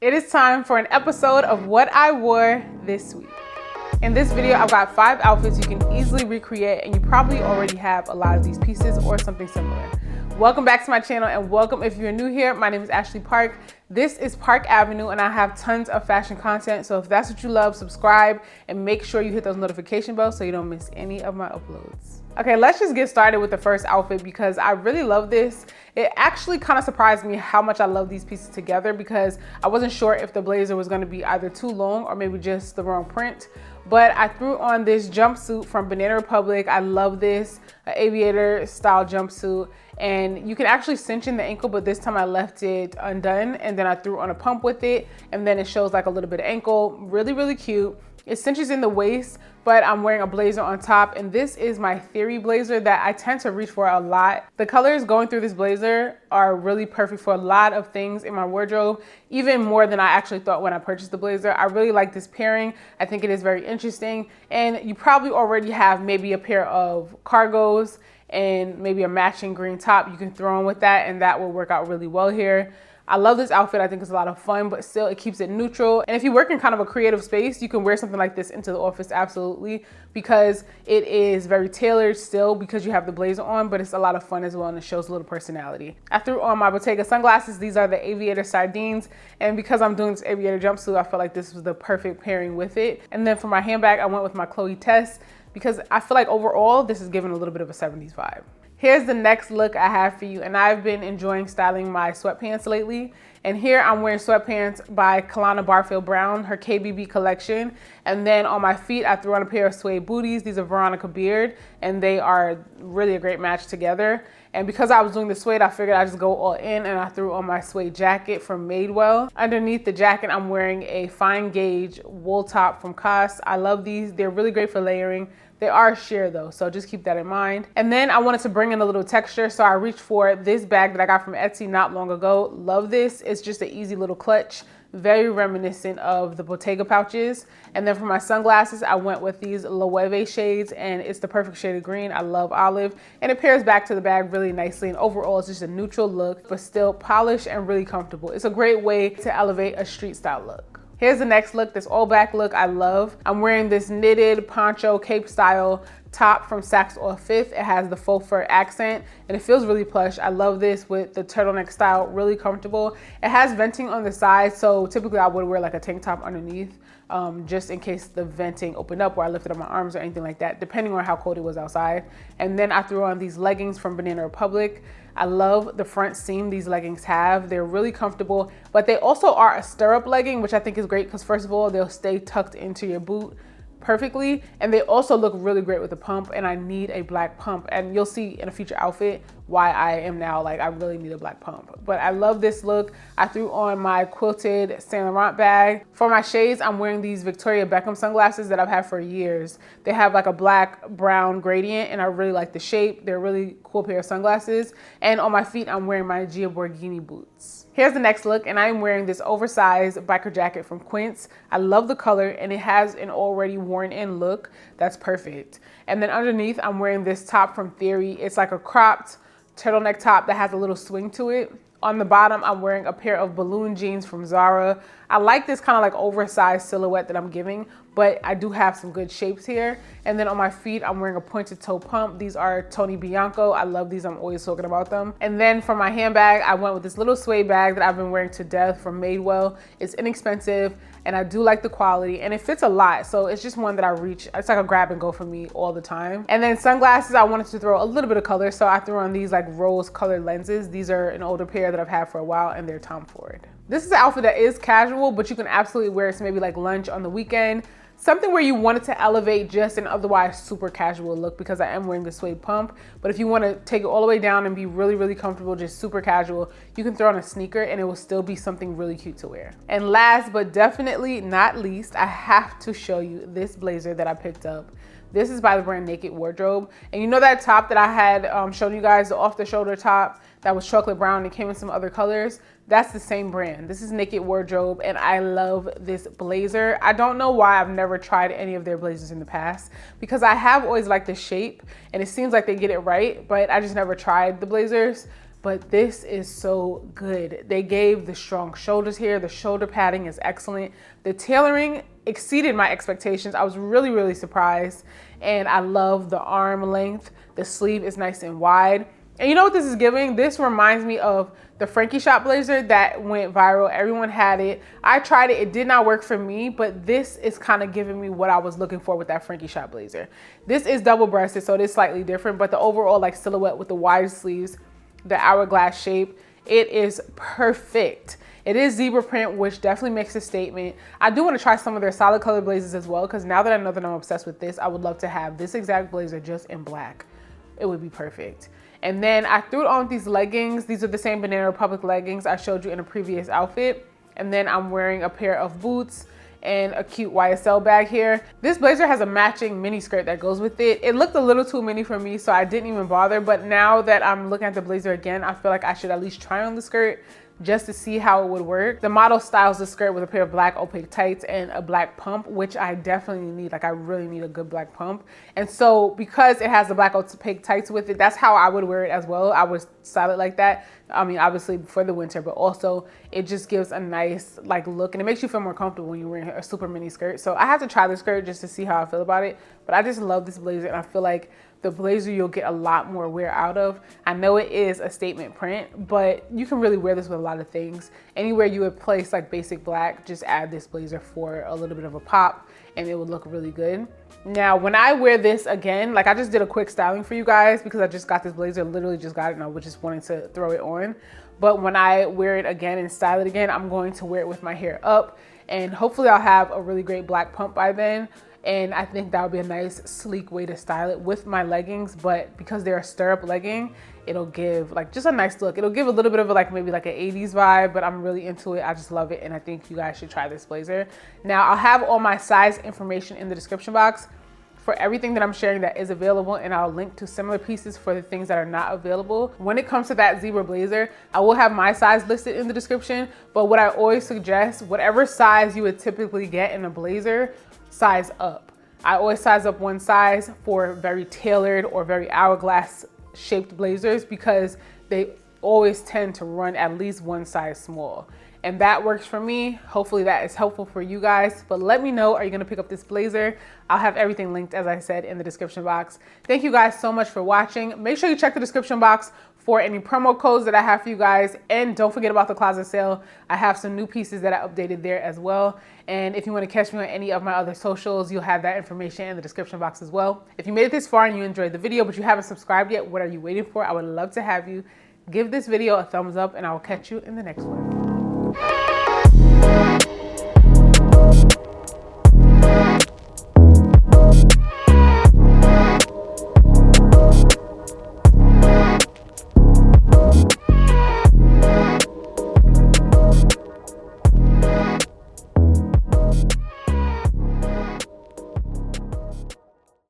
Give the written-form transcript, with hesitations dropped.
It is time for an episode of what I wore this week. In this video, I've got 5 outfits you can easily recreate, and you probably already have a lot of these pieces or something similar. Welcome back to my channel, and welcome if you're new here. My name is Ashley Parke. This is Park Avenue, and I have tons of fashion content. So if that's what you love, subscribe and make sure you hit those notification bells so you don't miss any of my uploads. Okay, let's just get started with the first outfit because I really love this. It actually kind of surprised me how much I love these pieces together because I wasn't sure if the blazer was going to be either too long or maybe just the wrong print. But I threw on this jumpsuit from Banana Republic. I love this, an aviator style jumpsuit. And you can actually cinch in the ankle, but this time I left it undone. And then I threw on a pump with it. And then it shows like a little bit of ankle. Really, really cute. It cinches in the waist, but I'm wearing a blazer on top. And this is my Theory blazer that I tend to reach for a lot. The colors going through this blazer are really perfect for a lot of things in my wardrobe, even more than I actually thought when I purchased the blazer. I really like this pairing. I think it is very interesting. And you probably already have maybe a pair of cargos and maybe a matching green top you can throw on with that, and that will work out really well here. I love this outfit. I think it's a lot of fun, but still it keeps it neutral. And if you work in kind of a creative space, you can wear something like this into the office, absolutely, because it is very tailored still because you have the blazer on, but it's a lot of fun as well, and it shows a little personality. I threw on my Bottega sunglasses. These are the aviator sardines, and because I'm doing this aviator jumpsuit, I felt like this was the perfect pairing with it. And then for my handbag, I went with my Chloe Tess because I feel like overall this is giving a little bit of a 70s vibe. Here's the next look I have for you, and I've been enjoying styling my sweatpants lately. And here I'm wearing sweatpants by Kalana Barfield Brown, her KBB collection. And then on my feet, I threw on a pair of suede booties. These are Veronica Beard, and they are really a great match together. And because I was doing the suede, I figured I'd just go all in, and I threw on my suede jacket from Madewell. Underneath the jacket, I'm wearing a fine gauge wool top from Hues. I love these. They're really great for layering. They are sheer though, so just keep that in mind. And then I wanted to bring in a little texture, so I reached for this bag that I got from Etsy not long ago. Love this. It's just an easy little clutch, very reminiscent of the Bottega pouches. And then for my sunglasses, I went with these Loewe shades, and it's the perfect shade of green. I love olive, and it pairs back to the bag really nicely. And overall, it's just a neutral look, but still polished and really comfortable. It's a great way to elevate a street style look. Here's the next look, this all black look I love. I'm wearing this knitted poncho cape style top from Saks Off 5th. It has the faux fur accent and it feels really plush. I love this with the turtleneck style, really comfortable. It has venting on the side, so typically I would wear like a tank top underneath just in case the venting opened up or I lifted up my arms or anything like that, depending on how cold it was outside. And then I threw on these leggings from Banana Republic. I love the front seam these leggings have. They're really comfortable, but they also are a stirrup legging, which I think is great because first of all, they'll stay tucked into your boot perfectly, and they also look really great with a pump, and I need a black pump, and you'll see in a future outfit why I am now like I really need a black pump. But I love this look. I threw on my quilted Saint Laurent bag. For my shades, I'm wearing these Victoria Beckham sunglasses that I've had for years. They have like a black brown gradient, and I really like the shape. They're a really cool pair of sunglasses. And on my feet, I'm wearing my Gia Borghini boots. Here's the next look, and I'm wearing this oversized biker jacket from Quince. I love the color, and it has an already worn in look. That's perfect. And then underneath, I'm wearing this top from Theory. It's like a cropped turtleneck top that has a little swing to it. On the bottom, I'm wearing a pair of balloon jeans from Zara. I like this kind of like oversized silhouette that I'm giving, but I do have some good shapes here. And then on my feet, I'm wearing a pointed toe pump. These are Tony Bianco. I love these. I'm always talking about them. And then for my handbag, I went with this little suede bag that I've been wearing to death from Madewell. It's inexpensive, and I do like the quality, and it fits a lot. So it's just one that I reach. It's like a grab and go for me all the time. And then sunglasses, I wanted to throw a little bit of color, so I threw on these like rose colored lenses. These are an older pair that I've had for a while, and they're Tom Ford. This is an outfit that is casual, but you can absolutely wear it to maybe like lunch on the weekend. Something where you wanted to elevate just an otherwise super casual look, because I am wearing the suede pump. But if you want to take it all the way down and be really, really comfortable, just super casual, you can throw on a sneaker and it will still be something really cute to wear. And last but definitely not least, I have to show you this blazer that I picked up. This is by the brand Naked Wardrobe. And you know that top that I had shown you guys, the off the shoulder top that was chocolate brown and came in some other colors? That's the same brand. This is Naked Wardrobe, and I love this blazer. I don't know why I've never tried any of their blazers in the past, because I have always liked the shape and it seems like they get it right, but I just never tried the blazers. but this is so good. They gave the strong shoulders here. The shoulder padding is excellent. The tailoring exceeded my expectations. I was really surprised, and I love the arm length. The sleeve is nice and wide. And you know what this is giving? This reminds me of the Frankie Shop blazer that went viral. Everyone had it. I tried it. It did not work for me, but this is kind of giving me what I was looking for with that Frankie Shop blazer. This is double-breasted, so it is slightly different, but the overall like silhouette with the wide sleeves, the hourglass shape, it is perfect. It is zebra print, which definitely makes a statement. I do want to try some of their solid color blazers as well, because now that I know that I'm obsessed with this, I would love to have this exact blazer just in black. It would be perfect. And then I threw on these leggings. These are the same Banana Republic leggings I showed you in a previous outfit. And then I'm wearing a pair of boots and a cute YSL bag here. This blazer has a matching mini skirt that goes with it. It looked a little too mini for me, so I didn't even bother. But now that I'm looking at the blazer again, I feel like I should at least try on the skirt just to see how it would work. The model styles the skirt with a pair of black opaque tights and a black pump, which I definitely need. Like, I really need a good black pump. And so because it has the black opaque tights with it, that's how I would wear it as well. I would style it like that. I mean, obviously for the winter, but also it just gives a nice like look, and it makes you feel more comfortable when you're wearing a super mini skirt. So I have to try the skirt just to see how I feel about it. But I just love this blazer, and I feel like the blazer you'll get a lot more wear out of. I know it is a statement print, but you can really wear this with a lot of things. Anywhere you would place like basic black, just add this blazer for a little bit of a pop, and it would look really good. Now, when I wear this again, like I just did a quick styling for you guys because I just got this blazer, literally just got it, and I was just wanting to throw it on. But when I wear it again and style it again, I'm going to wear it with my hair up, and hopefully I'll have a really great black pump by then. And I think that would be a nice sleek way to style it with my leggings. But because they're a stirrup legging, it'll give like just a nice look. It'll give a little bit of a, like maybe like an 80s vibe, but I'm really into it. I just love it, and I think you guys should try this blazer. Now, I'll have all my size information in the description box for everything that I'm sharing that is available, and I'll link to similar pieces for the things that are not available. When it comes to that zebra blazer, I will have my size listed in the description, but what I always suggest, whatever size you would typically get in a blazer, size up. I always size up one size for very tailored or very hourglass shaped blazers because they always tend to run at least one size small. And that works for me. Hopefully that is helpful for you guys. But let me know, are you gonna pick up this blazer? I'll have everything linked, as I said, in the description box. Thank you guys so much for watching. Make sure you check the description box for any promo codes that I have for you guys. And don't forget about the closet sale. I have some new pieces that I updated there as well. And if you wanna catch me on any of my other socials, you'll have that information in the description box as well. If you made it this far and you enjoyed the video, but you haven't subscribed yet, what are you waiting for? I would love to have you. Give this video a thumbs up, and I will catch you in the next one.